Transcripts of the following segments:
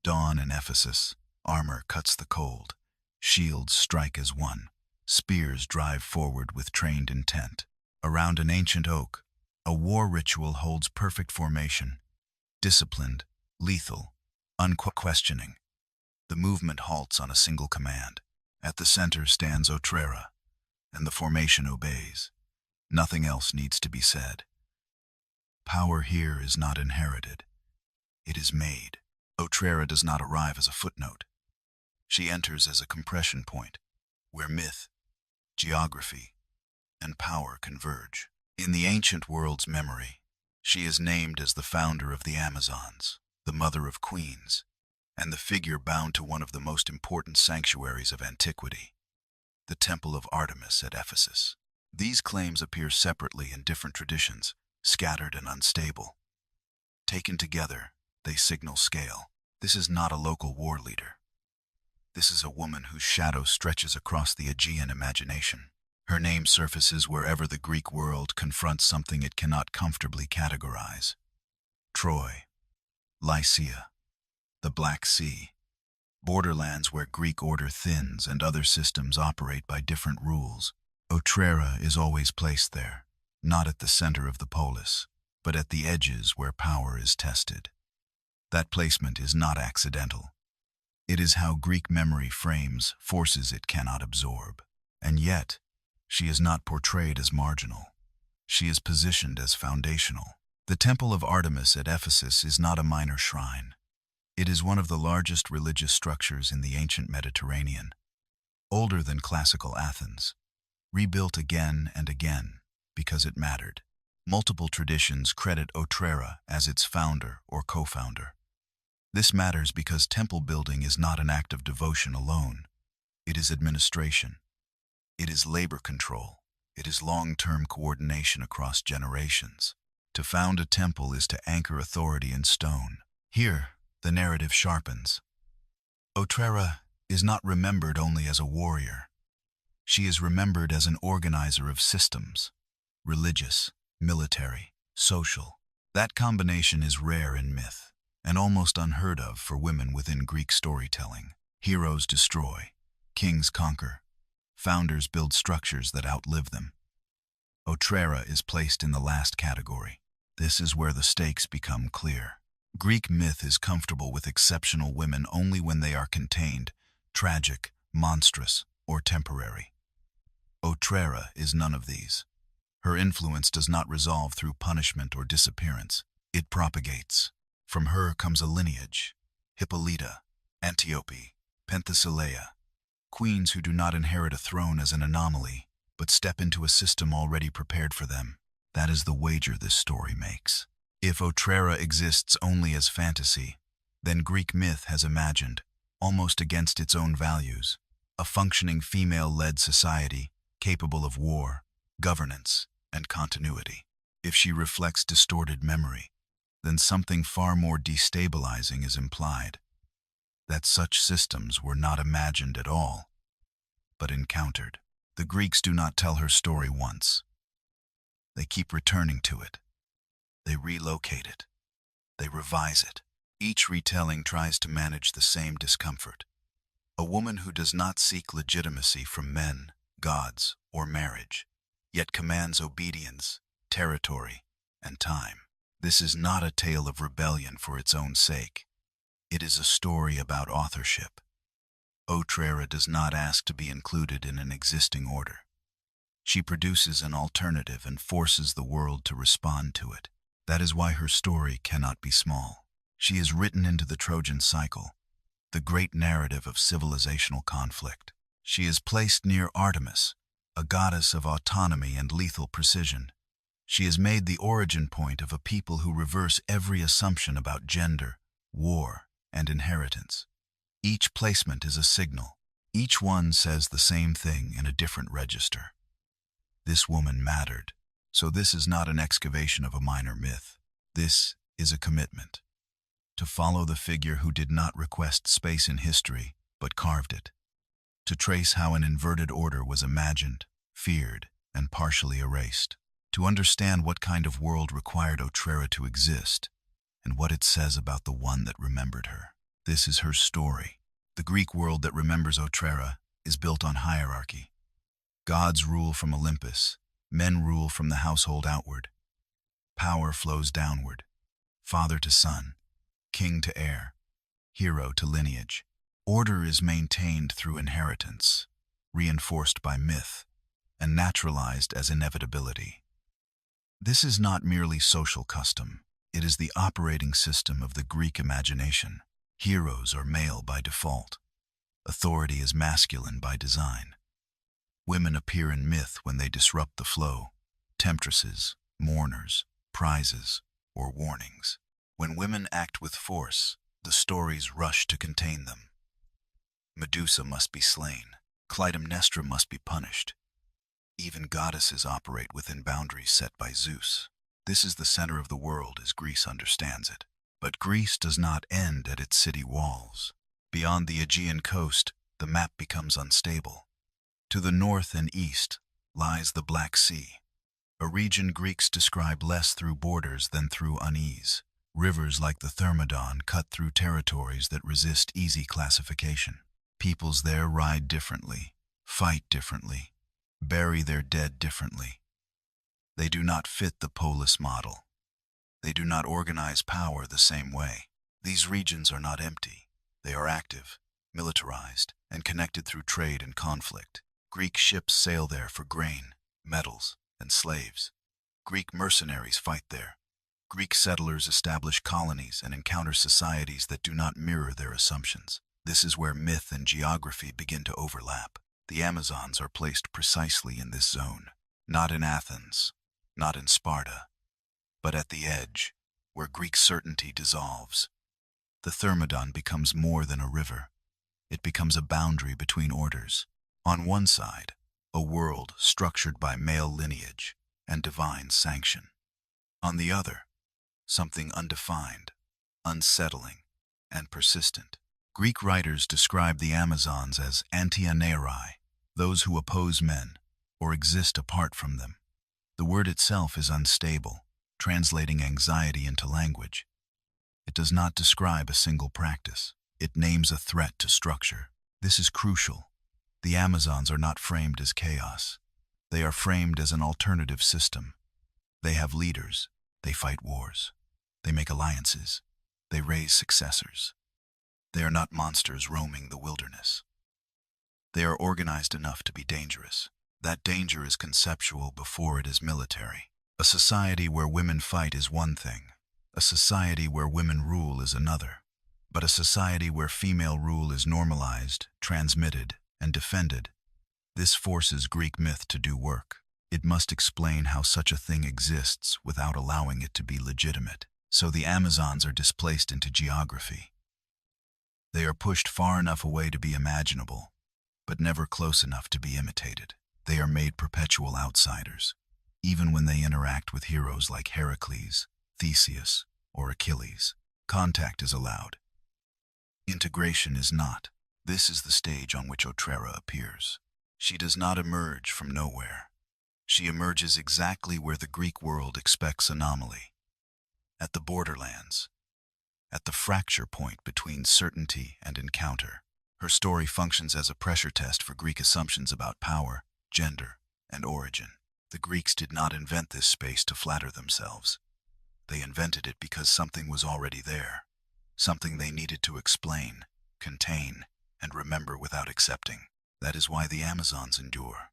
Dawn in Ephesus. Armor cuts the cold. Shields strike as one. Spears drive forward with trained intent. Around an ancient oak, a war ritual holds perfect formation. Disciplined, lethal, unquestioning. The movement halts on a single command. At the center stands Otrera, and the formation obeys. Nothing else needs to be said. Power here is not inherited. It is made. Otrera does not arrive as a footnote. She enters as a compression point, where myth, geography, and power converge. In the ancient world's memory, she is named as the founder of the Amazons, the mother of queens, and the figure bound to one of the most important sanctuaries of antiquity, the Temple of Artemis at Ephesus. These claims appear separately in different traditions, scattered and unstable. Taken together, they signal scale. This is not a local war leader. This is a woman whose shadow stretches across the Aegean imagination. Her name surfaces wherever the Greek world confronts something it cannot comfortably categorize. Troy, Lycia, the Black Sea, borderlands where Greek order thins and other systems operate by different rules. Otrera is always placed there, not at the center of the polis, but at the edges where power is tested. That placement is not accidental. It is how Greek memory frames forces it cannot absorb. And yet, she is not portrayed as marginal. She is positioned as foundational. The Temple of Artemis at Ephesus is not a minor shrine. It is one of the largest religious structures in the ancient Mediterranean, older than classical Athens, rebuilt again and again because it mattered. Multiple traditions credit Otrera as its founder or co-founder. This matters because temple building is not an act of devotion alone. It is administration. It is labor control. It is long-term coordination across generations. To found a temple is to anchor authority in stone. Here, the narrative sharpens. Otrera is not remembered only as a warrior. She is remembered as an organizer of systems, religious, military, social. That combination is rare in myth, and almost unheard of for women within Greek storytelling. Heroes destroy, kings conquer, founders build structures that outlive them. Otrera is placed in the last category. This is where the stakes become clear. Greek myth is comfortable with exceptional women only when they are contained, tragic, monstrous, or temporary. Otrera is none of these. Her influence does not resolve through punishment or disappearance. It propagates. From her comes a lineage: Hippolyta, Antiope, Penthesilea, queens who do not inherit a throne as an anomaly, but step into a system already prepared for them. That is the wager this story makes. If Otrera exists only as fantasy, then Greek myth has imagined, almost against its own values, a functioning female-led society capable of war, governance, and continuity. If she reflects distorted memory, then something far more destabilizing is implied: that such systems were not imagined at all, but encountered. The Greeks do not tell her story once. They keep returning to it. They relocate it. They revise it. Each retelling tries to manage the same discomfort. A woman who does not seek legitimacy from men, gods, or marriage, yet commands obedience, territory, and time. This is not a tale of rebellion for its own sake. It is a story about authorship. Otrera does not ask to be included in an existing order. She produces an alternative and forces the world to respond to it. That is why her story cannot be small. She is written into the Trojan cycle, the great narrative of civilizational conflict. She is placed near Artemis, a goddess of autonomy and lethal precision. She is made the origin point of a people who reverse every assumption about gender, war, and inheritance. Each placement is a signal. Each one says the same thing in a different register. This woman mattered. So this is not an excavation of a minor myth. This is a commitment to follow the figure who did not request space in history, but carved it. To trace how an inverted order was imagined, feared, and partially erased. To understand what kind of world required Otrera to exist, and what it says about the one that remembered her. This is her story. The Greek world that remembers Otrera is built on hierarchy. Gods rule from Olympus, men rule from the household outward. Power flows downward, father to son, king to heir, hero to lineage. Order is maintained through inheritance, reinforced by myth, and naturalized as inevitability. This is not merely social custom, it is the operating system of the Greek imagination. Heroes are male by default. Authority is masculine by design. Women appear in myth when they disrupt the flow, temptresses, mourners, prizes, or warnings. When women act with force, the stories rush to contain them. Medusa must be slain. Clytemnestra must be punished. Even goddesses operate within boundaries set by Zeus. This is the center of the world as Greece understands it. But Greece does not end at its city walls. Beyond the Aegean coast, the map becomes unstable. To the north and east lies the Black Sea, a region Greeks describe less through borders than through unease. Rivers like the Thermodon cut through territories that resist easy classification. Peoples there ride differently, fight differently, bury their dead differently. They do not fit the polis model. They do not organize power the same way. These regions are not empty. They are active, militarized, and connected through trade and conflict. Greek ships sail there for grain, metals, and slaves. Greek mercenaries fight there. Greek settlers establish colonies and encounter societies that do not mirror their assumptions. This is where myth and geography begin to overlap. The Amazons are placed precisely in this zone, not in Athens, not in Sparta, but at the edge, where Greek certainty dissolves. The Thermodon becomes more than a river. It becomes a boundary between orders. On one side, a world structured by male lineage and divine sanction. On the other, something undefined, unsettling, and persistent. Greek writers describe the Amazons as anti-anerai, those who oppose men or exist apart from them. The word itself is unstable, translating anxiety into language. It does not describe a single practice. It names a threat to structure. This is crucial. The Amazons are not framed as chaos. They are framed as an alternative system. They have leaders. They fight wars. They make alliances. They raise successors. They are not monsters roaming the wilderness. They are organized enough to be dangerous. That danger is conceptual before it is military. A society where women fight is one thing. A society where women rule is another. But a society where female rule is normalized, transmitted, and defended, this forces Greek myth to do work. It must explain how such a thing exists without allowing it to be legitimate. So the Amazons are displaced into geography. They are pushed far enough away to be imaginable, but never close enough to be imitated. They are made perpetual outsiders, even when they interact with heroes like Heracles, Theseus, or Achilles. Contact is allowed. Integration is not. This is the stage on which Otrera appears. She does not emerge from nowhere. She emerges exactly where the Greek world expects anomaly. At the borderlands. At the fracture point between certainty and encounter. Her story functions as a pressure test for Greek assumptions about power, gender, and origin. The Greeks did not invent this space to flatter themselves. They invented it because something was already there. Something they needed to explain, contain, and remember without accepting. That is why the Amazons endure,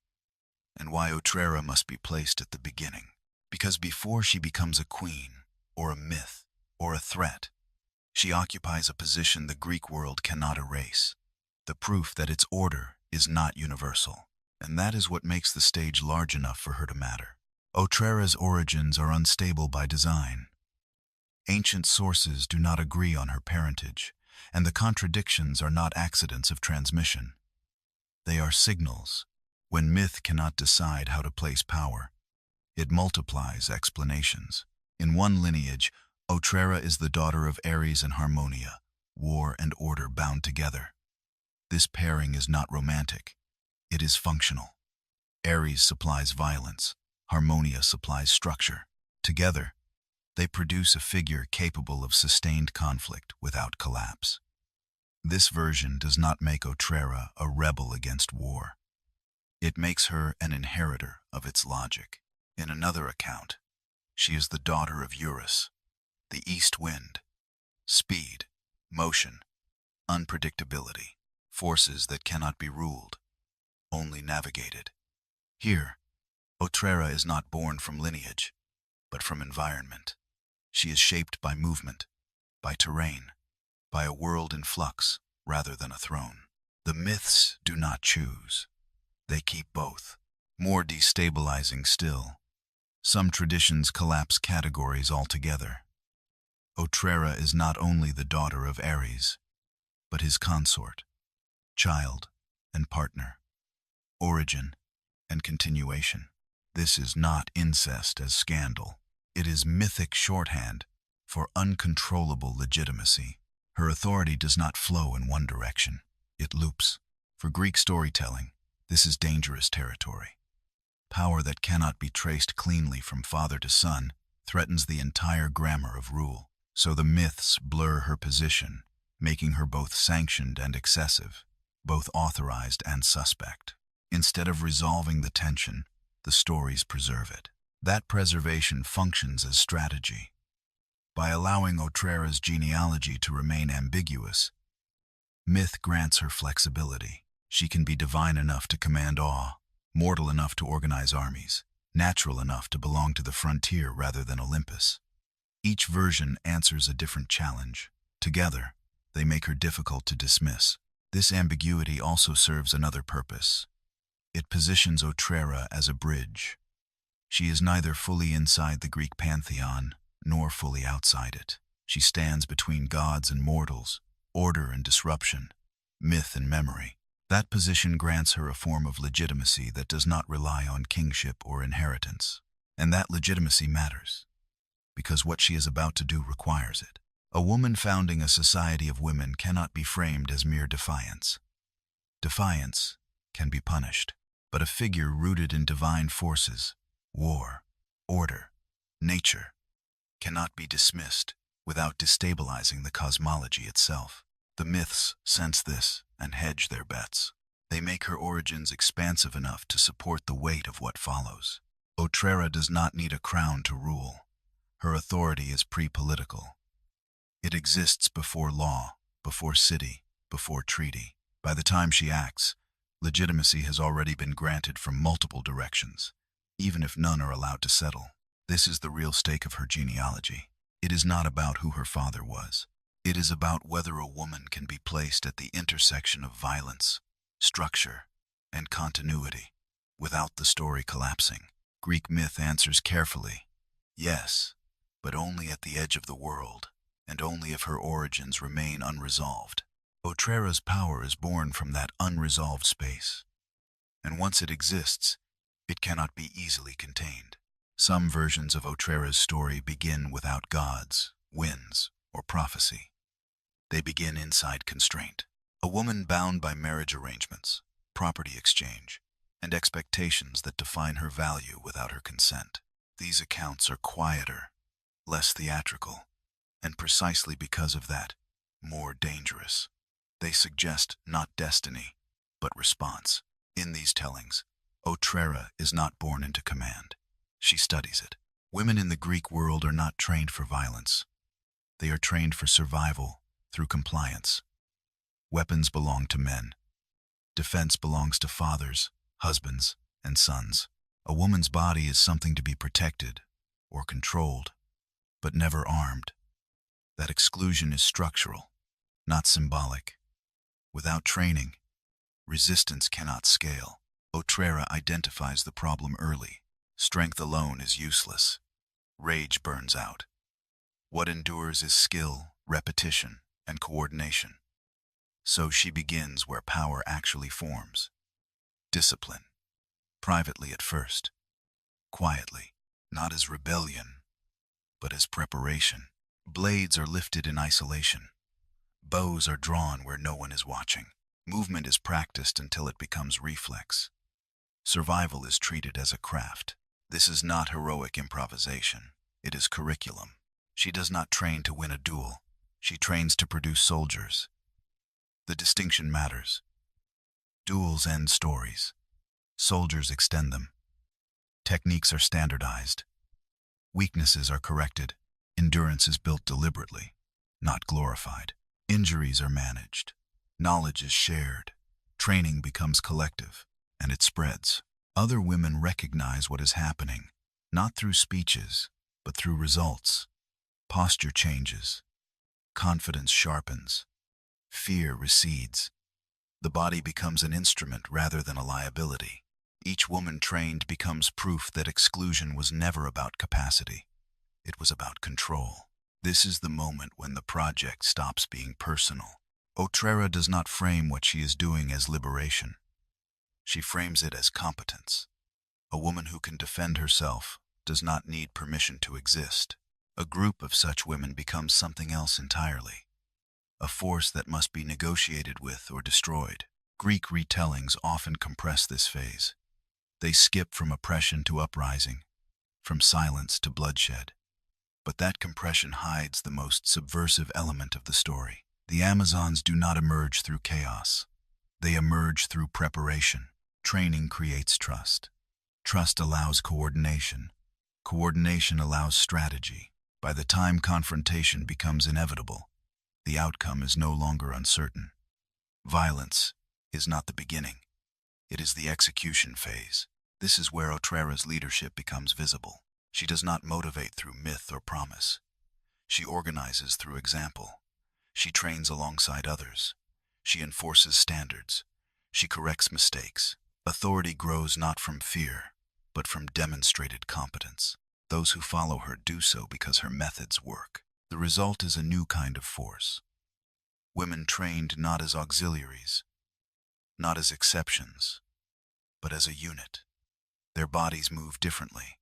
and why Otrera must be placed at the beginning. Because before she becomes a queen, or a myth, or a threat, she occupies a position the Greek world cannot erase, the proof that its order is not universal. And that is what makes the stage large enough for her to matter. Otrera's origins are unstable by design. Ancient sources do not agree on her parentage, and the contradictions are not accidents of transmission. They are signals. When myth cannot decide how to place power, it multiplies explanations. In one lineage, Otrera is the daughter of Ares and Harmonia, war and order bound together. This pairing is not romantic. It is functional. Ares supplies violence. Harmonia supplies structure. Together, they produce a figure capable of sustained conflict without collapse. This version does not make Otrera a rebel against war. It makes her an inheritor of its logic. In another account, she is the daughter of Eurus, the east wind, speed, motion, unpredictability, forces that cannot be ruled, only navigated. Here, Otrera is not born from lineage, but from environment. She is shaped by movement, by terrain, by a world in flux rather than a throne. The myths do not choose. They keep both. More destabilizing still, some traditions collapse categories altogether. Otrera is not only the daughter of Ares, but his consort, child, and partner, origin, and continuation. This is not incest as scandal. It is mythic shorthand for uncontrollable legitimacy. Her authority does not flow in one direction. It loops. For Greek storytelling, this is dangerous territory. Power that cannot be traced cleanly from father to son threatens the entire grammar of rule. So the myths blur her position, making her both sanctioned and excessive, both authorized and suspect. Instead of resolving the tension, the stories preserve it. That preservation functions as strategy. By allowing Otrera's genealogy to remain ambiguous, myth grants her flexibility. She can be divine enough to command awe, mortal enough to organize armies, natural enough to belong to the frontier rather than Olympus. Each version answers a different challenge. Together, they make her difficult to dismiss. This ambiguity also serves another purpose. It positions Otrera as a bridge. She is neither fully inside the Greek pantheon, nor fully outside it. She stands between gods and mortals, order and disruption, myth and memory. That position grants her a form of legitimacy that does not rely on kingship or inheritance. And that legitimacy matters, because what she is about to do requires it. A woman founding a society of women cannot be framed as mere defiance. Defiance can be punished, but a figure rooted in divine forces, war, order, nature, cannot be dismissed without destabilizing the cosmology itself. The myths sense this and hedge their bets. They make her origins expansive enough to support the weight of what follows. Otrera does not need a crown to rule. Her authority is pre-political. It exists before law, before city, before treaty. By the time she acts, legitimacy has already been granted from multiple directions, even if none are allowed to settle. This is the real stake of her genealogy. It is not about who her father was. It is about whether a woman can be placed at the intersection of violence, structure, and continuity, without the story collapsing. Greek myth answers carefully, yes, but only at the edge of the world, and only if her origins remain unresolved. Otrera's power is born from that unresolved space, and once it exists, it cannot be easily contained. Some versions of Otrera's story begin without gods, winds, or prophecy. They begin inside constraint. A woman bound by marriage arrangements, property exchange, and expectations that define her value without her consent. These accounts are quieter, less theatrical, and precisely because of that, more dangerous. They suggest not destiny, but response. In these tellings, Otrera is not born into command. She studies it. Women in the Greek world are not trained for violence. They are trained for survival through compliance. Weapons belong to men. Defense belongs to fathers, husbands, and sons. A woman's body is something to be protected or controlled, but never armed. That exclusion is structural, not symbolic. Without training, resistance cannot scale. Otrera identifies the problem early. Strength alone is useless. Rage burns out. What endures is skill, repetition, and coordination. So she begins where power actually forms. Discipline. Privately at first. Quietly. Not as rebellion, but as preparation. Blades are lifted in isolation. Bows are drawn where no one is watching. Movement is practiced until it becomes reflex. Survival is treated as a craft. This is not heroic improvisation. It is curriculum. She does not train to win a duel. She trains to produce soldiers. The distinction matters. Duels end stories. Soldiers extend them. Techniques are standardized. Weaknesses are corrected. Endurance is built deliberately, not glorified. Injuries are managed. Knowledge is shared. Training becomes collective, and it spreads. Other women recognize what is happening, not through speeches, but through results. Posture changes. Confidence sharpens. Fear recedes. The body becomes an instrument rather than a liability. Each woman trained becomes proof that exclusion was never about capacity. It was about control. This is the moment when the project stops being personal. Otrera does not frame what she is doing as liberation. She frames it as competence. A woman who can defend herself does not need permission to exist. A group of such women becomes something else entirely. A force that must be negotiated with or destroyed. Greek retellings often compress this phase. They skip from oppression to uprising, from silence to bloodshed. But that compression hides the most subversive element of the story. The Amazons do not emerge through chaos. They emerge through preparation. Training creates trust. Trust allows coordination. Coordination allows strategy. By the time confrontation becomes inevitable, the outcome is no longer uncertain. Violence is not the beginning. It is the execution phase. This is where Otrera's leadership becomes visible. She does not motivate through myth or promise. She organizes through example. She trains alongside others. She enforces standards. She corrects mistakes. Authority grows not from fear, but from demonstrated competence. Those who follow her do so because her methods work. The result is a new kind of force. Women trained not as auxiliaries, not as exceptions, but as a unit. Their bodies move differently.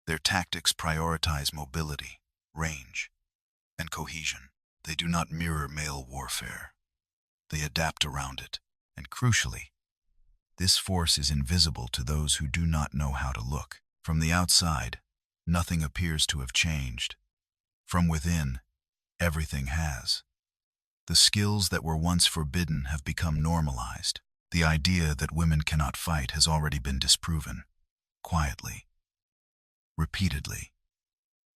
Their tactics prioritize mobility, range, and cohesion. They do not mirror male warfare. They adapt around it, and crucially, this force is invisible to those who do not know how to look. From the outside, nothing appears to have changed. From within, everything has. The skills that were once forbidden have become normalized. The idea that women cannot fight has already been disproven. Quietly. Repeatedly.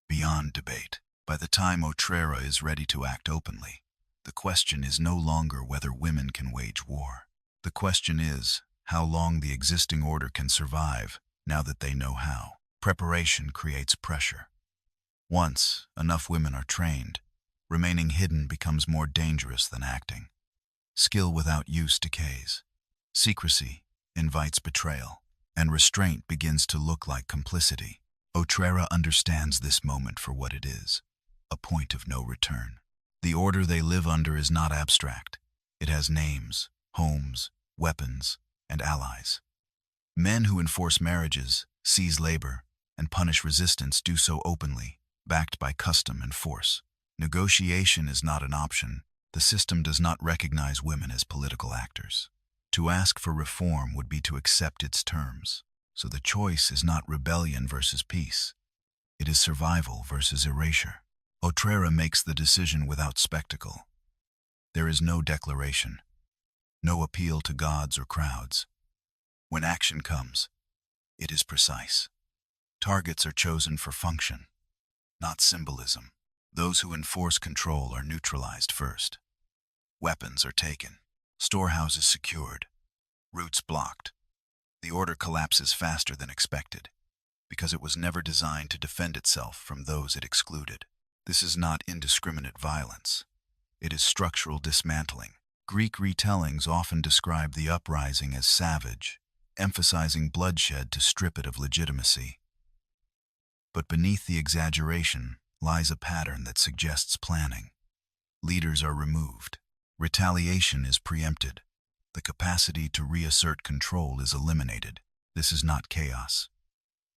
Beyond debate. By the time Otrera is ready to act openly, the question is no longer whether women can wage war. The question is how long the existing order can survive now that they know how. Preparation creates pressure. Once enough women are trained, remaining hidden becomes more dangerous than acting. Skill without use decays. Secrecy invites betrayal, and restraint begins to look like complicity. Otrera understands this moment for what it is, a point of no return. The order they live under is not abstract. It has names, homes, weapons, and allies. Men who enforce marriages, seize labor, and punish resistance do so openly, backed by custom and force. Negotiation is not an option. The system does not recognize women as political actors. To ask for reform would be to accept its terms. So the choice is not rebellion versus peace. It is survival versus erasure. Otrera makes the decision without spectacle. There is no declaration, no appeal to gods or crowds. When action comes, it is precise. Targets are chosen for function, not symbolism. Those who enforce control are neutralized first. Weapons are taken, storehouses secured, routes blocked. The order collapses faster than expected, because it was never designed to defend itself from those it excluded. This is not indiscriminate violence. It is structural dismantling. Greek retellings often describe the uprising as savage, emphasizing bloodshed to strip it of legitimacy. But beneath the exaggeration lies a pattern that suggests planning. Leaders are removed. Retaliation is preempted. The capacity to reassert control is eliminated. This is not chaos.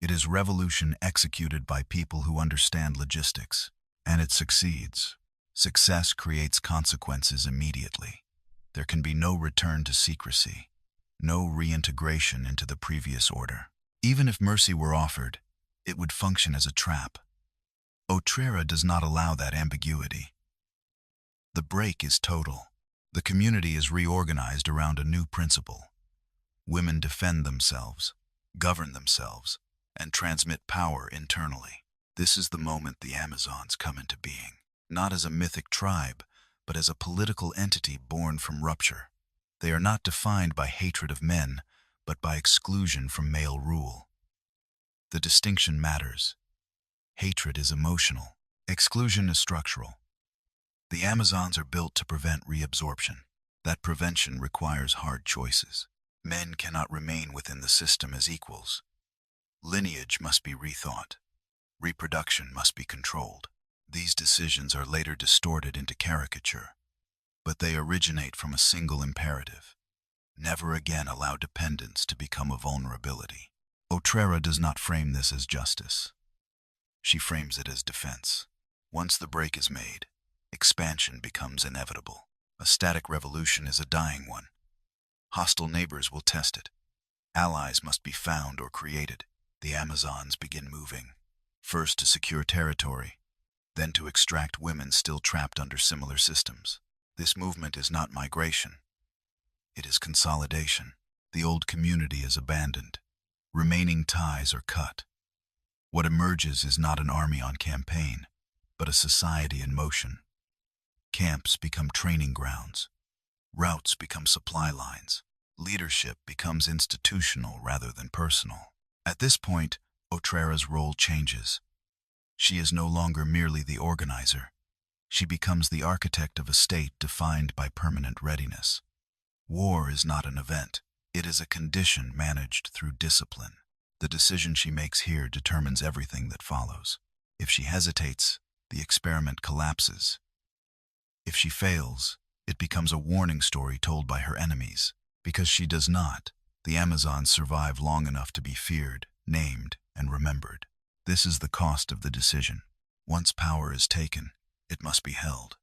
It is revolution executed by people who understand logistics. And it succeeds. Success creates consequences immediately. There can be no return to secrecy, no reintegration into the previous order. Even if mercy were offered, it would function as a trap. Otrera does not allow that ambiguity. The break is total. The community is reorganized around a new principle. Women defend themselves, govern themselves, and transmit power internally. This is the moment the Amazons come into being, not as a mythic tribe, but as a political entity born from rupture. They are not defined by hatred of men, but by exclusion from male rule. The distinction matters. Hatred is emotional. Exclusion is structural. The Amazons are built to prevent reabsorption. That prevention requires hard choices. Men cannot remain within the system as equals. Lineage must be rethought. Reproduction must be controlled. These decisions are later distorted into caricature, but they originate from a single imperative: never again allow dependence to become a vulnerability. Otrera does not frame this as justice. She frames it as defense. Once the break is made, expansion becomes inevitable. A static revolution is a dying one. Hostile neighbors will test it. Allies must be found or created. The Amazons begin moving, first to secure territory, then to extract women still trapped under similar systems. This movement is not migration. It is consolidation. The old community is abandoned. Remaining ties are cut. What emerges is not an army on campaign, but a society in motion. Camps become training grounds. Routes become supply lines. Leadership becomes institutional rather than personal. At this point, Otrera's role changes. She is no longer merely the organizer. She becomes the architect of a state defined by permanent readiness. War is not an event. It is a condition managed through discipline. The decision she makes here determines everything that follows. If she hesitates, the experiment collapses. If she fails, it becomes a warning story told by her enemies. Because she does not, the Amazons survive long enough to be feared, named, and remembered. This is the cost of the decision. Once power is taken, it must be held.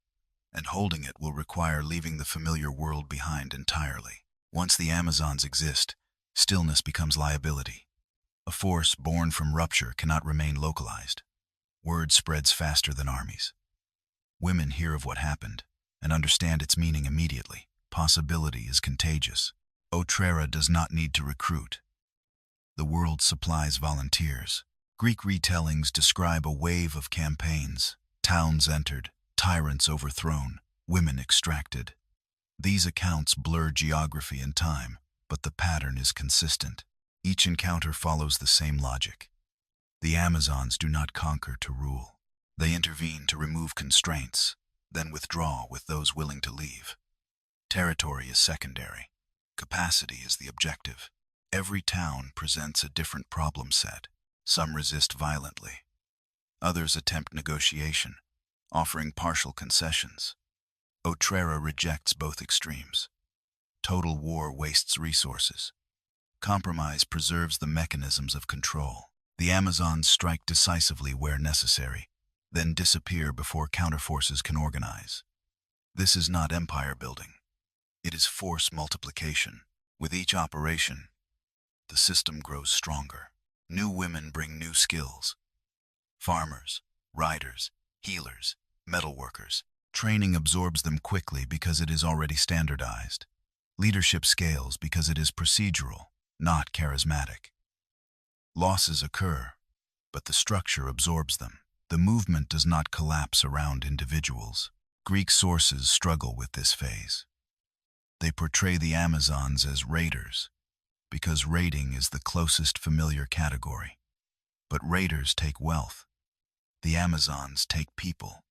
And holding it will require leaving the familiar world behind entirely. Once the Amazons exist, stillness becomes liability. A force born from rupture cannot remain localized. Word spreads faster than armies. Women hear of what happened and understand its meaning immediately. Possibility is contagious. Otrera does not need to recruit. The world supplies volunteers. Greek retellings describe a wave of campaigns. Towns entered, tyrants overthrown, women extracted. These accounts blur geography and time, but the pattern is consistent. Each encounter follows the same logic. The Amazons do not conquer to rule. They intervene to remove constraints, then withdraw with those willing to leave. Territory is secondary. Capacity is the objective. Every town presents a different problem set. Some resist violently. Others attempt negotiation, offering partial concessions. Otrera rejects both extremes. Total war wastes resources. Compromise preserves the mechanisms of control. The Amazons strike decisively where necessary, then disappear before counterforces can organize. This is not empire building. It is force multiplication. With each operation, the system grows stronger. New women bring new skills. Farmers, riders, healers, metalworkers. Training absorbs them quickly because it is already standardized. Leadership scales because it is procedural, not charismatic. Losses occur, but the structure absorbs them. The movement does not collapse around individuals. Greek sources struggle with this phase. They portray the Amazons as raiders, because raiding is the closest familiar category. But raiders take wealth. The Amazons take people.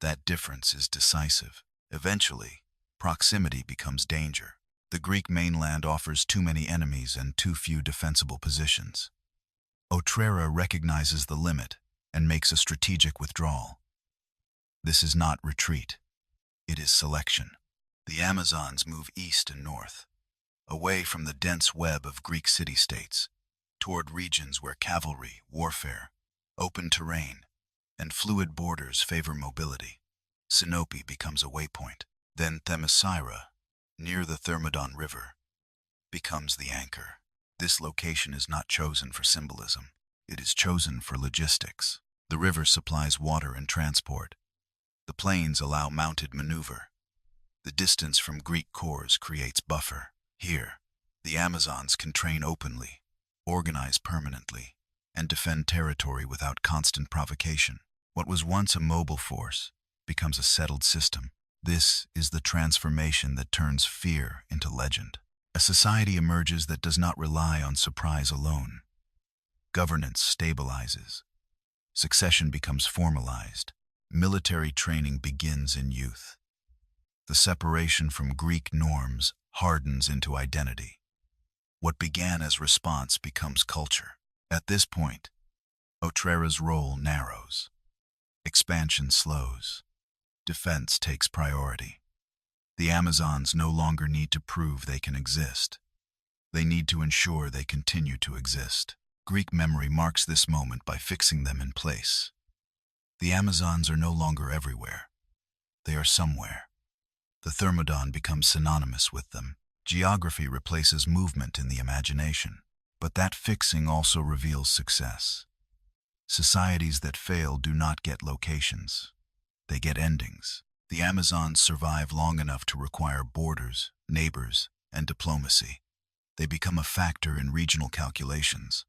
That difference is decisive. Eventually, proximity becomes danger. The Greek mainland offers too many enemies and too few defensible positions. Otrera recognizes the limit and makes a strategic withdrawal. This is not retreat. It is selection. The Amazons move east and north, away from the dense web of Greek city-states, toward regions where cavalry, warfare, open terrain, and fluid borders favor mobility. Sinope becomes a waypoint. Then Themyscira, near the Thermodon River, becomes the anchor. This location is not chosen for symbolism. It is chosen for logistics. The river supplies water and transport. The plains allow mounted maneuver. The distance from Greek cores creates buffer. Here, the Amazons can train openly, organize permanently, and defend territory without constant provocation. What was once a mobile force becomes a settled system. This is the transformation that turns fear into legend. A society emerges that does not rely on surprise alone. Governance stabilizes. Succession becomes formalized. Military training begins in youth. The separation from Greek norms hardens into identity. What began as response becomes culture. At this point, Otrera's role narrows. Expansion slows. Defense takes priority. The Amazons no longer need to prove they can exist. They need to ensure they continue to exist. Greek memory marks this moment by fixing them in place. The Amazons are no longer everywhere. They are somewhere. The Thermodon becomes synonymous with them. Geography replaces movement in the imagination. But that fixing also reveals success. Societies that fail do not get locations. They get endings. The Amazons survive long enough to require borders, neighbors, and diplomacy. They become a factor in regional calculations.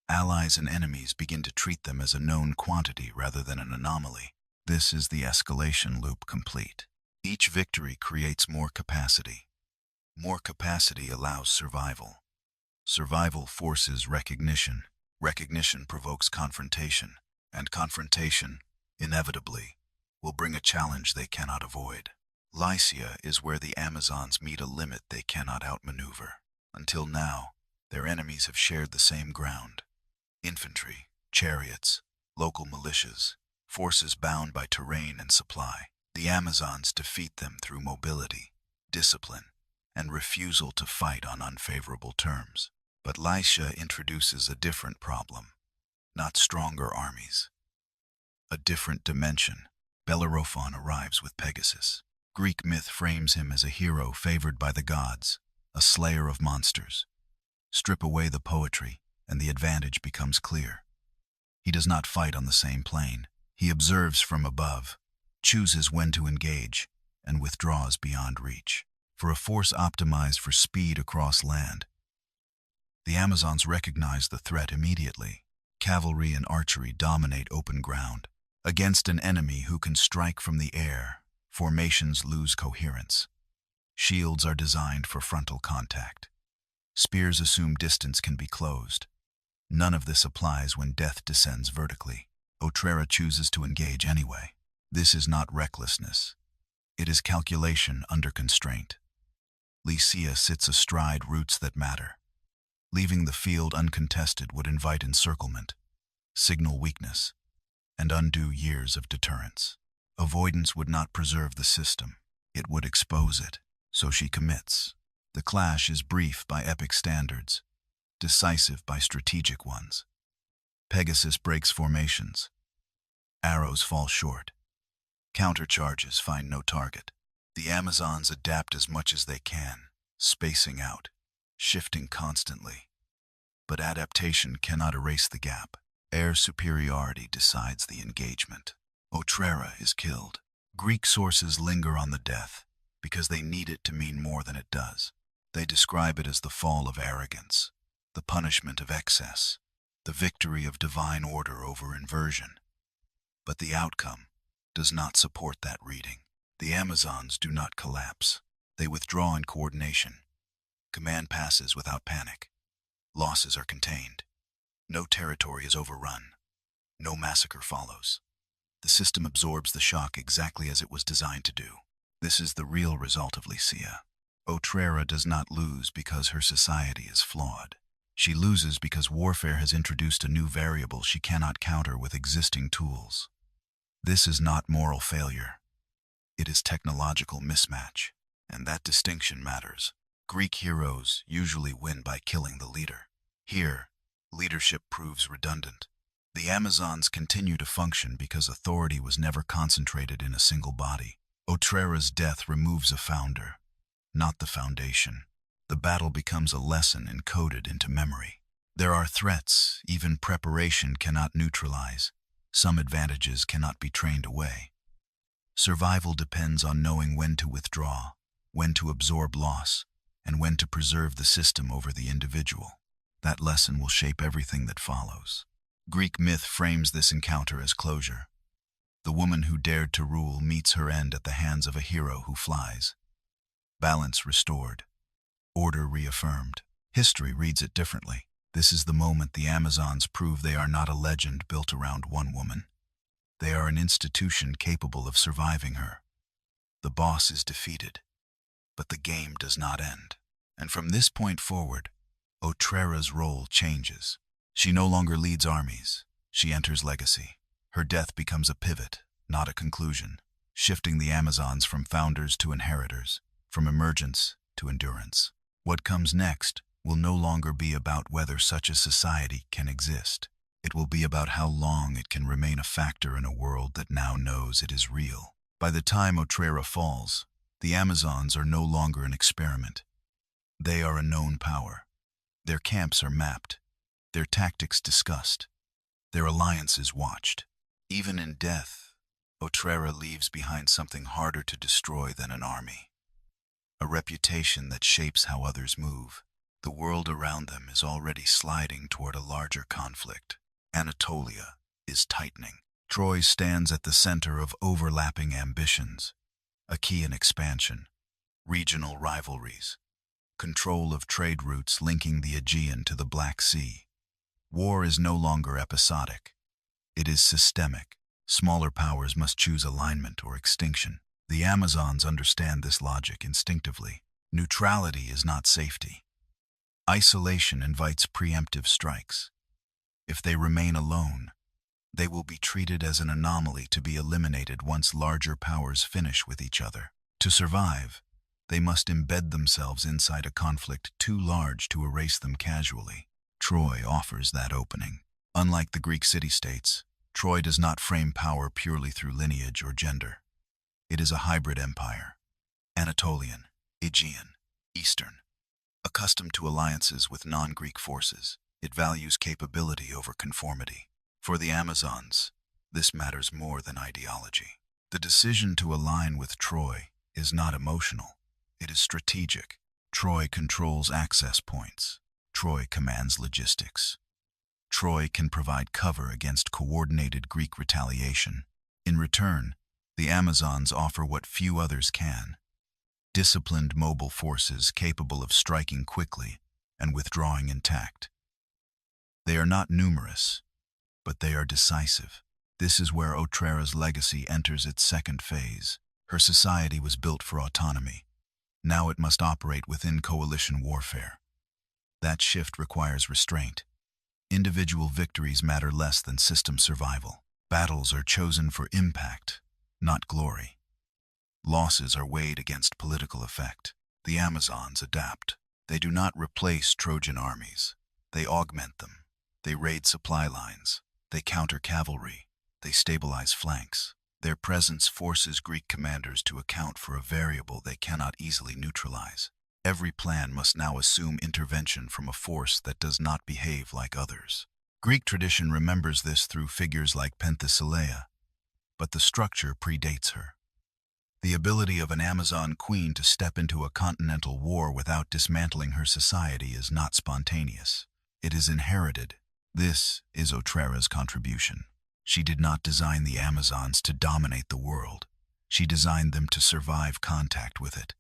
Allies and enemies begin to treat them as a known quantity rather than an anomaly. This is the escalation loop complete. Each victory creates more capacity. More capacity allows survival. Survival forces recognition. Recognition provokes confrontation. And confrontation, inevitably, will bring a challenge they cannot avoid. Lycia is where the Amazons meet a limit they cannot outmaneuver. Until now, their enemies have shared the same ground. Infantry, chariots, local militias, forces bound by terrain and supply. The Amazons defeat them through mobility, discipline, and refusal to fight on unfavorable terms. But Lycia introduces a different problem. Not stronger armies. A different dimension. Bellerophon arrives with Pegasus. Greek myth frames him as a hero favored by the gods, a slayer of monsters. Strip away the poetry, and the advantage becomes clear. He does not fight on the same plane. He observes from above, chooses when to engage, and withdraws beyond reach. For a force optimized for speed across land, the Amazons recognize the threat immediately. Cavalry and archery dominate open ground. Against an enemy who can strike from the air, formations lose coherence. Shields are designed for frontal contact. Spears assume distance can be closed. None of this applies when death descends vertically. Otrera chooses to engage anyway. This is not recklessness. It is calculation under constraint. Lycia sits astride routes that matter. Leaving the field uncontested would invite encirclement, signal weakness, and undo years of deterrence. Avoidance would not preserve the system. It would expose it. So she commits. The clash is brief by epic standards, decisive by strategic ones. Pegasus breaks formations. Arrows fall short. Countercharges find no target. The Amazons adapt as much as they can, spacing out, shifting constantly. But adaptation cannot erase the gap. Air superiority decides the engagement. Otrera is killed. Greek sources linger on the death because they need it to mean more than it does. They describe it as the fall of arrogance, the punishment of excess, the victory of divine order over inversion. But the outcome does not support that reading. The Amazons do not collapse. They withdraw in coordination. Command passes without panic. Losses are contained. No territory is overrun. No massacre follows. The system absorbs the shock exactly as it was designed to do. This is the real result of Lycia. Otrera does not lose because her society is flawed. She loses because warfare has introduced a new variable she cannot counter with existing tools. This is not moral failure. It is technological mismatch, and that distinction matters. Greek heroes usually win by killing the leader. Here, leadership proves redundant. The Amazons continue to function because authority was never concentrated in a single body. Otrera's death removes a founder, not the foundation. The battle becomes a lesson encoded into memory. There are threats even preparation cannot neutralize. Some advantages cannot be trained away. Survival depends on knowing when to withdraw, when to absorb loss, and when to preserve the system over the individual. That lesson will shape everything that follows. Greek myth frames this encounter as closure. The woman who dared to rule meets her end at the hands of a hero who flies. Balance restored. Order reaffirmed. History reads it differently. This is the moment the Amazons prove they are not a legend built around one woman. They are an institution capable of surviving her. The boss is defeated, but the game does not end. And from this point forward, Otrera's role changes. She no longer leads armies. She enters legacy. Her death becomes a pivot, not a conclusion, shifting the Amazons from founders to inheritors, from emergence to endurance. What comes next will no longer be about whether such a society can exist. It will be about how long it can remain a factor in a world that now knows it is real. By the time Otrera falls, the Amazons are no longer an experiment. They are a known power. Their camps are mapped, their tactics discussed, their alliances watched. Even in death, Otrera leaves behind something harder to destroy than an army. A reputation that shapes how others move. The world around them is already sliding toward a larger conflict. Anatolia is tightening. Troy stands at the center of overlapping ambitions. Achaean expansion, regional rivalries, control of trade routes linking the Aegean to the Black Sea. War is no longer episodic. It is systemic. Smaller powers must choose alignment or extinction. The Amazons understand this logic instinctively. Neutrality is not safety. Isolation invites preemptive strikes. If they remain alone, they will be treated as an anomaly to be eliminated once larger powers finish with each other. To survive, they must embed themselves inside a conflict too large to erase them casually. Troy offers that opening. Unlike the Greek city-states, Troy does not frame power purely through lineage or gender. It is a hybrid empire. Anatolian, Aegean, Eastern. Accustomed to alliances with non-Greek forces, it values capability over conformity. For the Amazons, this matters more than ideology. The decision to align with Troy is not emotional. It is strategic. Troy controls access points. Troy commands logistics. Troy can provide cover against coordinated Greek retaliation. In return, the Amazons offer what few others can: disciplined mobile forces capable of striking quickly and withdrawing intact. They are not numerous, but they are decisive. This is where Otrera's legacy enters its second phase. Her society was built for autonomy. Now it must operate within coalition warfare. That shift requires restraint. Individual victories matter less than system survival. Battles are chosen for impact, not glory. Losses are weighed against political effect. The Amazons adapt. They do not replace Trojan armies. They augment them. They raid supply lines. They counter cavalry. They stabilize flanks. Their presence forces Greek commanders to account for a variable they cannot easily neutralize. Every plan must now assume intervention from a force that does not behave like others. Greek tradition remembers this through figures like Penthesilea, but the structure predates her. The ability of an Amazon queen to step into a continental war without dismantling her society is not spontaneous. It is inherited. This is Otrera's contribution. She did not design the Amazons to dominate the world. She designed them to survive contact with it.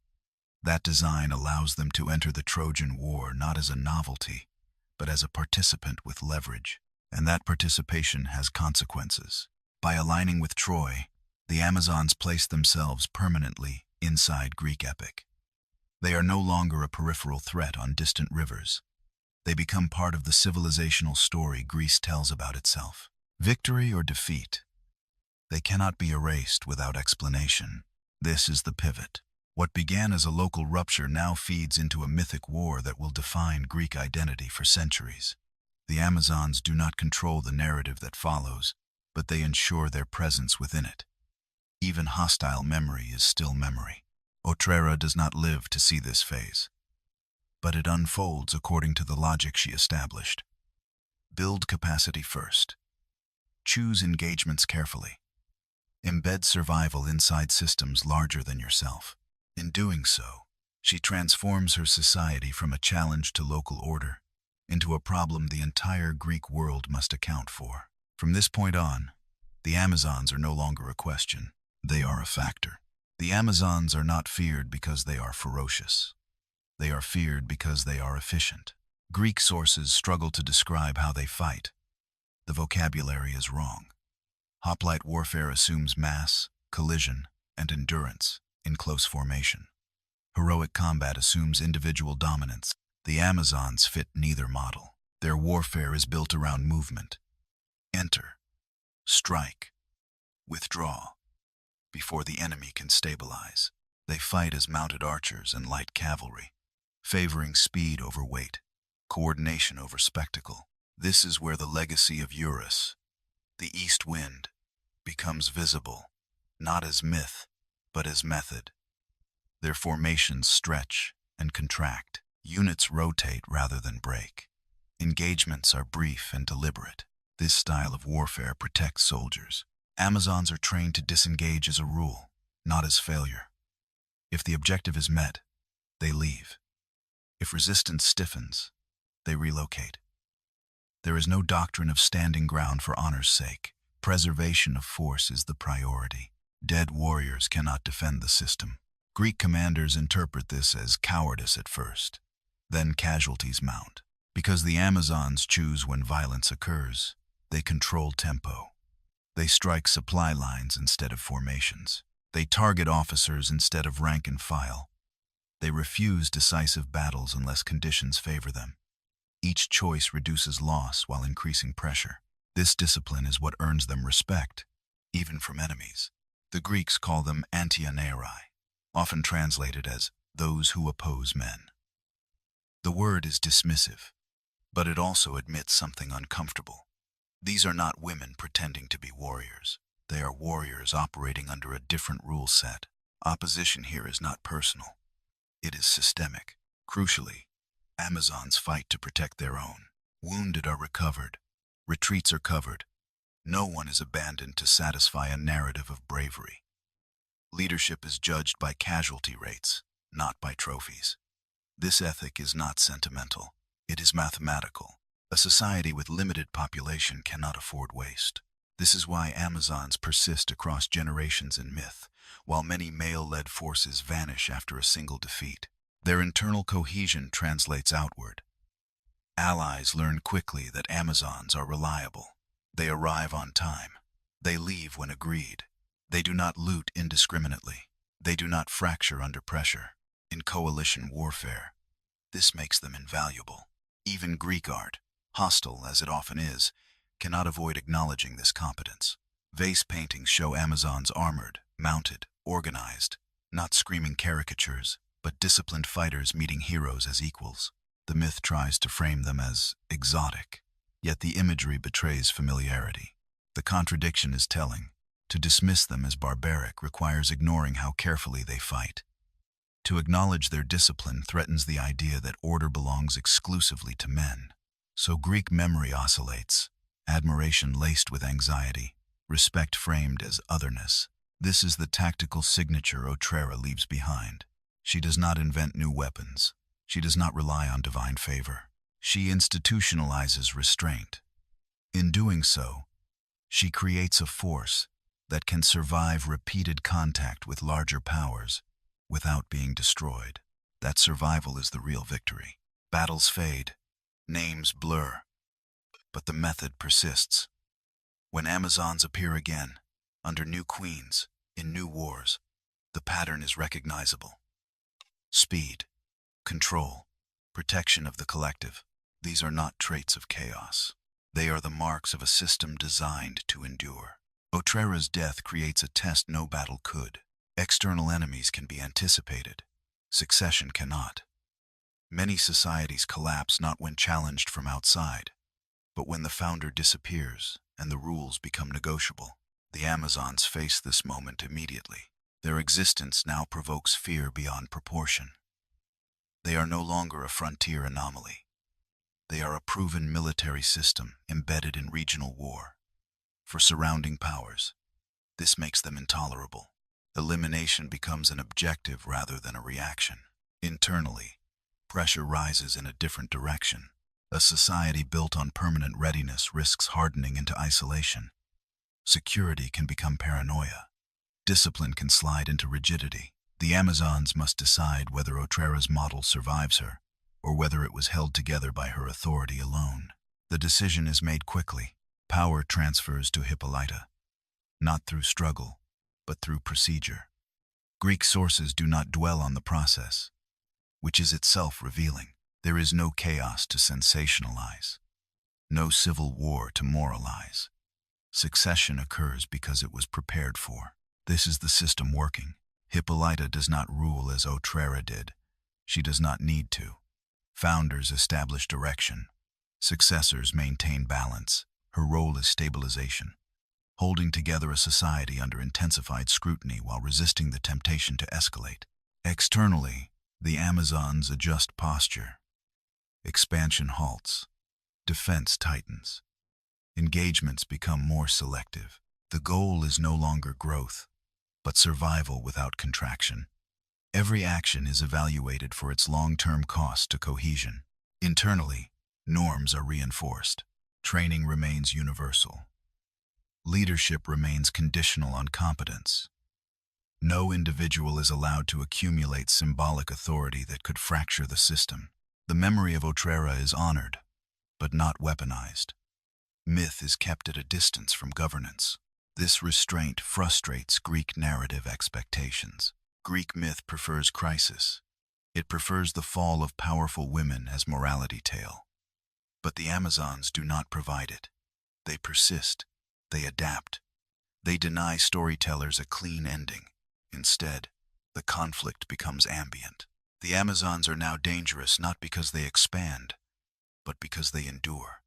That design allows them to enter the Trojan War not as a novelty, but as a participant with leverage. And that participation has consequences. By aligning with Troy, the Amazons place themselves permanently inside Greek epic. They are no longer a peripheral threat on distant rivers. They become part of the civilizational story Greece tells about itself. Victory or defeat, they cannot be erased without explanation. This is the pivot. What began as a local rupture now feeds into a mythic war that will define Greek identity for centuries. The Amazons do not control the narrative that follows, but they ensure their presence within it. Even hostile memory is still memory. Otrera does not live to see this phase, but it unfolds according to the logic she established. Build capacity first. Choose engagements carefully. Embed survival inside systems larger than yourself. In doing so, She transforms her society from a challenge to local order into a problem the entire Greek world must account for. From this point on, the Amazons are no longer a question. They are a factor. The Amazons are not feared because they are ferocious. They are feared because they are efficient. Greek sources struggle to describe how they fight. The vocabulary is wrong. Hoplite warfare assumes mass, collision, and endurance in close formation. Heroic combat assumes individual dominance. The Amazons fit neither model. Their warfare is built around movement. Enter, strike, withdraw, before the enemy can stabilize. They fight as mounted archers and light cavalry, favoring speed over weight, coordination over spectacle. This is where the legacy of Eurus, the east wind, becomes visible, not as myth, but as method. Their formations stretch and contract. Units rotate rather than break. Engagements are brief and deliberate. This style of warfare protects soldiers. Amazons are trained to disengage as a rule, not as failure. If the objective is met, they leave. If resistance stiffens, they relocate. There is no doctrine of standing ground for honor's sake. Preservation of force is the priority. Dead warriors cannot defend the system. Greek commanders interpret this as cowardice at first. Then casualties mount. Because the Amazons choose when violence occurs, they control tempo. They strike supply lines instead of formations. They target officers instead of rank and file. They refuse decisive battles unless conditions favor them. Each choice reduces loss while increasing pressure. This discipline is what earns them respect, even from enemies. The Greeks call them antioneri, often translated as those who oppose men. The word is dismissive, but it also admits something uncomfortable. These are not women pretending to be warriors. They are warriors operating under a different rule set. Opposition here is not personal. It is systemic. Crucially, Amazons fight to protect their own. Wounded are recovered. Retreats are covered. No one is abandoned to satisfy a narrative of bravery. Leadership is judged by casualty rates, not by trophies. This ethic is not sentimental. It is mathematical. A society with limited population cannot afford waste. This is why Amazons persist across generations in myth, while many male-led forces vanish after a single defeat. Their internal cohesion translates outward. Allies learn quickly that Amazons are reliable. They arrive on time. They leave when agreed. They do not loot indiscriminately. They do not fracture under pressure. In coalition warfare, this makes them invaluable. Even Greek art, hostile as it often is, cannot avoid acknowledging this competence. Vase paintings show Amazons armored, mounted, organized, not screaming caricatures, but disciplined fighters meeting heroes as equals. The myth tries to frame them as exotic, yet the imagery betrays familiarity. The contradiction is telling. To dismiss them as barbaric requires ignoring how carefully they fight. To acknowledge their discipline threatens the idea that order belongs exclusively to men. So Greek memory oscillates, admiration laced with anxiety, respect framed as otherness. This is the tactical signature Otrera leaves behind. She does not invent new weapons. She does not rely on divine favor. She institutionalizes restraint. In doing so, she creates a force that can survive repeated contact with larger powers without being destroyed. That survival is the real victory. Battles fade, names blur, but the method persists. When Amazons appear again, under new queens, in new wars, the pattern is recognizable. Speed, control, protection of the collective. These are not traits of chaos. They are the marks of a system designed to endure. Otrera's death creates a test no battle could. External enemies can be anticipated. Succession cannot. Many societies collapse not when challenged from outside, but when the founder disappears and the rules become negotiable. The Amazons face this moment immediately. Their existence now provokes fear beyond proportion. They are no longer a frontier anomaly. They are a proven military system embedded in regional war. For surrounding powers, this makes them intolerable. Elimination becomes an objective rather than a reaction. Internally, pressure rises in a different direction. A society built on permanent readiness risks hardening into isolation. Security can become paranoia. Discipline can slide into rigidity. The Amazons must decide whether Otrera's model survives her, or whether it was held together by her authority alone. The decision is made quickly. Power transfers to Hippolyta, not through struggle, but through procedure. Greek sources do not dwell on the process, which is itself revealing. There is no chaos to sensationalize, no civil war to moralize. Succession occurs because it was prepared for. This is the system working. Hippolyta does not rule as Otrera did. She does not need to. Founders establish direction. Successors maintain balance. Her role is stabilization, holding together a society under intensified scrutiny while resisting the temptation to escalate. Externally, the Amazons adjust posture. Expansion halts. Defense tightens. Engagements become more selective. The goal is no longer growth, but survival without contraction. Every action is evaluated for its long-term cost to cohesion. Internally, norms are reinforced. Training remains universal. Leadership remains conditional on competence. No individual is allowed to accumulate symbolic authority that could fracture the system. The memory of Otrera is honored, but not weaponized. Myth is kept at a distance from governance. This restraint frustrates Greek narrative expectations. Greek myth prefers crisis. It prefers the fall of powerful women as morality tale. But the Amazons do not provide it. They persist. They adapt. They deny storytellers a clean ending. Instead, the conflict becomes ambient. The Amazons are now dangerous not because they expand, but because they endure.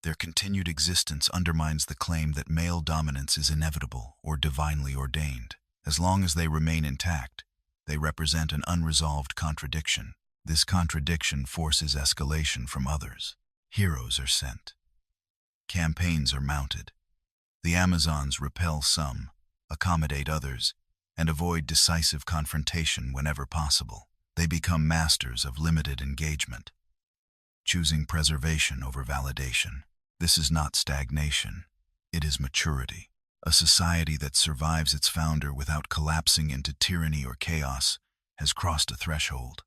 Their continued existence undermines the claim that male dominance is inevitable or divinely ordained. As long as they remain intact, they represent an unresolved contradiction. This contradiction forces escalation from others. Heroes are sent. Campaigns are mounted. The Amazons repel some, accommodate others, and avoid decisive confrontation whenever possible. They become masters of limited engagement, choosing preservation over validation. This is not stagnation. It is maturity. A society that survives its founder without collapsing into tyranny or chaos has crossed a threshold.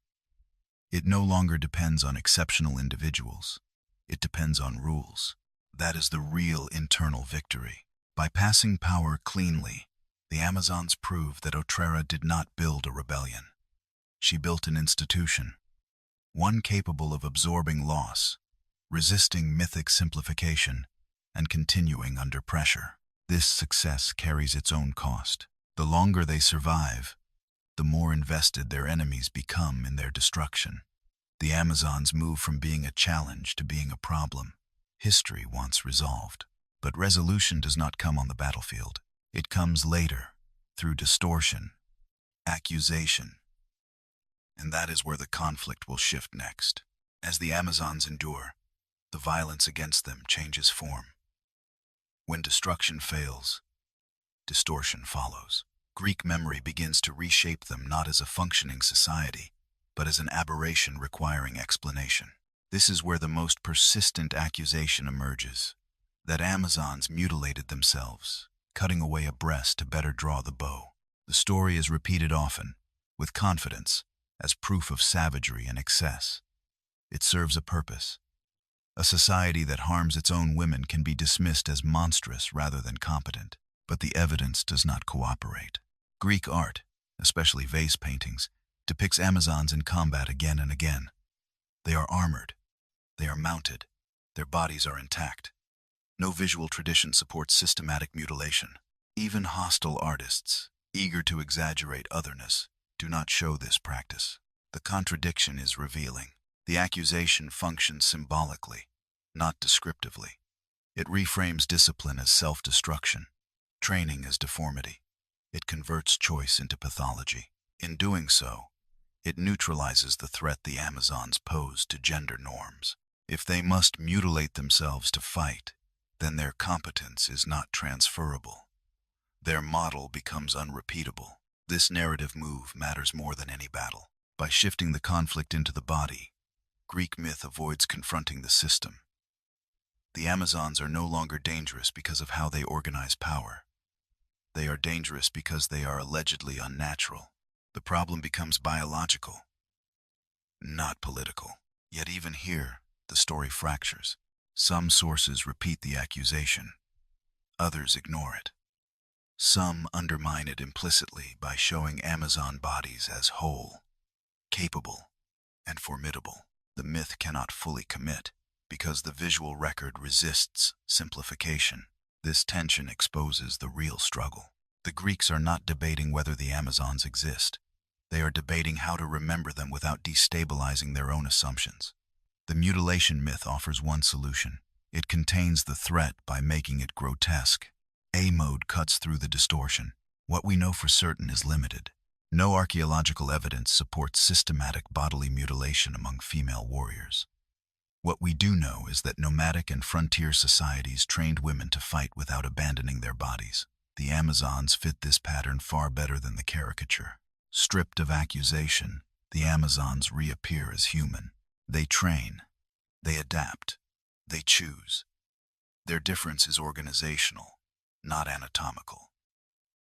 It no longer depends on exceptional individuals. It depends on rules. That is the real internal victory. By passing power cleanly, the Amazons prove that Otrera did not build a rebellion. She built an institution, one capable of absorbing loss, resisting mythic simplification, and continuing under pressure. This success carries its own cost. The longer they survive, the more invested their enemies become in their destruction. The Amazons move from being a challenge to being a problem. History wants resolved. But resolution does not come on the battlefield. It comes later, through distortion, accusation. And that is where the conflict will shift next. As the Amazons endure, the violence against them changes form. When destruction fails, distortion follows. Greek memory begins to reshape them not as a functioning society, but as an aberration requiring explanation. This is where the most persistent accusation emerges, that Amazons mutilated themselves, cutting away a breast to better draw the bow. The story is repeated often, with confidence, as proof of savagery and excess. It serves a purpose. A society that harms its own women can be dismissed as monstrous rather than competent, but the evidence does not cooperate. Greek art, especially vase paintings, depicts Amazons in combat again and again. They are armored. They are mounted. Their bodies are intact. No visual tradition supports systematic mutilation. Even hostile artists, eager to exaggerate otherness, do not show this practice. The contradiction is revealing. The accusation functions symbolically, not descriptively. It reframes discipline as self-destruction, training as deformity. It converts choice into pathology. In doing so, it neutralizes the threat the Amazons pose to gender norms. If they must mutilate themselves to fight, then their competence is not transferable. Their model becomes unrepeatable. This narrative move matters more than any battle. By shifting the conflict into the body, Greek myth avoids confronting the system. The Amazons are no longer dangerous because of how they organize power. They are dangerous because they are allegedly unnatural. The problem becomes biological, not political. Yet even here, the story fractures. Some sources repeat the accusation. Others ignore it. Some undermine it implicitly by showing Amazon bodies as whole, capable, and formidable. The myth cannot fully commit because the visual record resists simplification. This tension exposes the real struggle. The Greeks are not debating whether the Amazons exist. They are debating how to remember them without destabilizing their own assumptions. The mutilation myth offers one solution. It contains the threat by making it grotesque. A mode cuts through the distortion. What we know for certain is limited. No archaeological evidence supports systematic bodily mutilation among female warriors. What we do know is that nomadic and frontier societies trained women to fight without abandoning their bodies. The Amazons fit this pattern far better than the caricature. Stripped of accusation, the Amazons reappear as human. They train, they adapt, they choose. Their difference is organizational, not anatomical.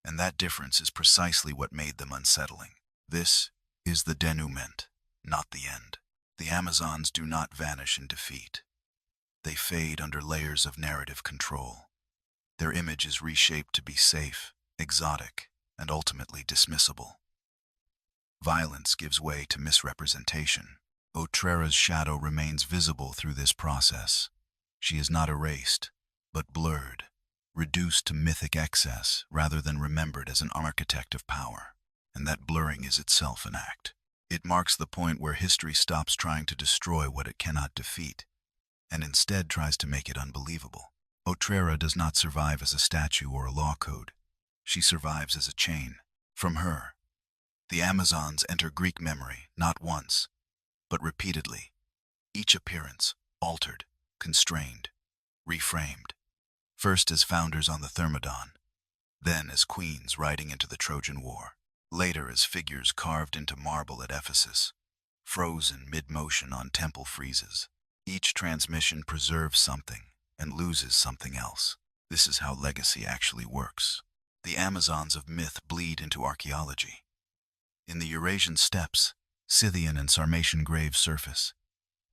And that difference is precisely what made them unsettling. This is the denouement, not the end. The Amazons do not vanish in defeat. They fade under layers of narrative control. Their image is reshaped to be safe, exotic, and ultimately dismissible. Violence gives way to misrepresentation. Otrera's shadow remains visible through this process. She is not erased, but blurred, reduced to mythic excess rather than remembered as an architect of power. And that blurring is itself an act. It marks the point where history stops trying to destroy what it cannot defeat, and instead tries to make it unbelievable. Otrera does not survive as a statue or a law code. She survives as a chain. From her, the Amazons enter Greek memory not once, but repeatedly. Each appearance altered, constrained, reframed. First as founders on the Thermodon, then as queens riding into the Trojan War, later as figures carved into marble at Ephesus, frozen mid-motion on temple friezes. Each transmission preserves something and loses something else. This is how legacy actually works. The Amazons of myth bleed into archaeology. In the Eurasian steppes, Scythian and Sarmatian graves surface.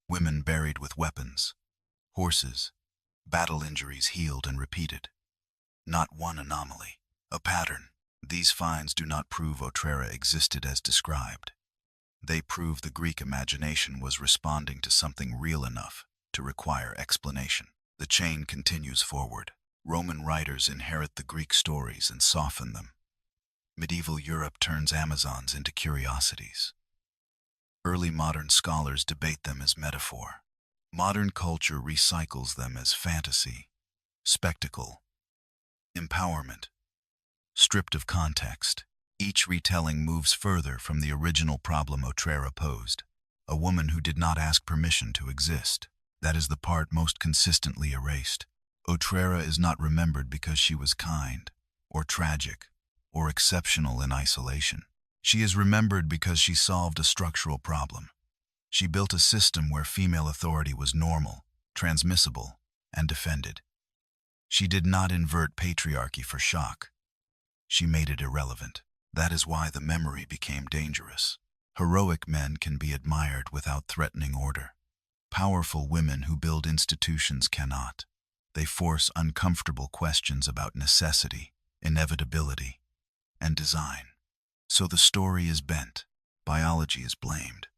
Women buried with weapons, horses, battle injuries healed and repeated. Not one anomaly, a pattern. These finds do not prove Otrera existed as described. They prove the Greek imagination was responding to something real enough to require explanation. The chain continues forward. Roman writers inherit the Greek stories and soften them. Medieval Europe turns Amazons into curiosities. Early modern scholars debate them as metaphor. Modern culture recycles them as fantasy, spectacle, empowerment. Stripped of context, each retelling moves further from the original problem Otrera posed, a woman who did not ask permission to exist. That is the part most consistently erased. Otrera is not remembered because she was kind, or tragic, or exceptional in isolation. She is remembered because she solved a structural problem. She built a system where female authority was normal, transmissible, and defended. She did not invert patriarchy for shock. She made it irrelevant. That is why the memory became dangerous. Heroic men can be admired without threatening order. Powerful women who build institutions cannot. They force uncomfortable questions about necessity, inevitability, and design. So the story is bent. Biology is blamed.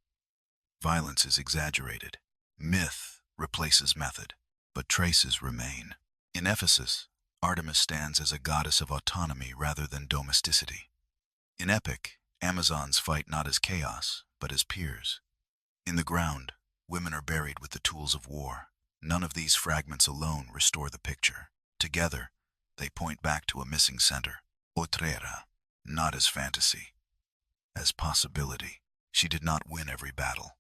Violence is exaggerated. Myth replaces method, but traces remain. In Ephesus, Artemis stands as a goddess of autonomy rather than domesticity. In epic, Amazons fight not as chaos, but as peers. In the ground, women are buried with the tools of war. None of these fragments alone restore the picture. Together, they point back to a missing center. Otrera, not as fantasy, as possibility. She did not win every battle.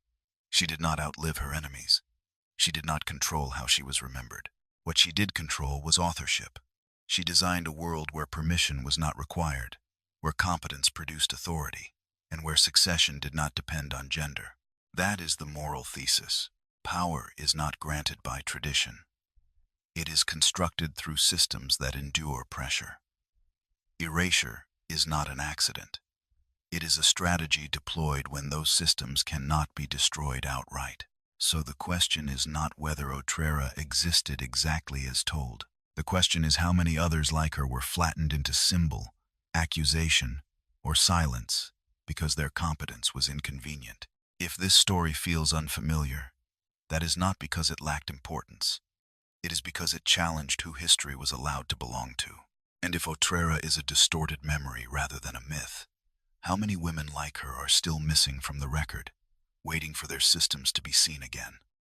She did not outlive her enemies. She did not control how she was remembered. What she did control was authorship. She designed a world where permission was not required, where competence produced authority, and where succession did not depend on gender. That is the moral thesis. Power is not granted by tradition. It is constructed through systems that endure pressure. Erasure is not an accident. It is a strategy deployed when those systems cannot be destroyed outright. So the question is not whether Otrera existed exactly as told. The question is how many others like her were flattened into symbol, accusation, or silence because their competence was inconvenient. If this story feels unfamiliar, that is not because it lacked importance. It is because it challenged who history was allowed to belong to. And if Otrera is a distorted memory rather than a myth, how many women like her are still missing from the record, waiting for their systems to be seen again?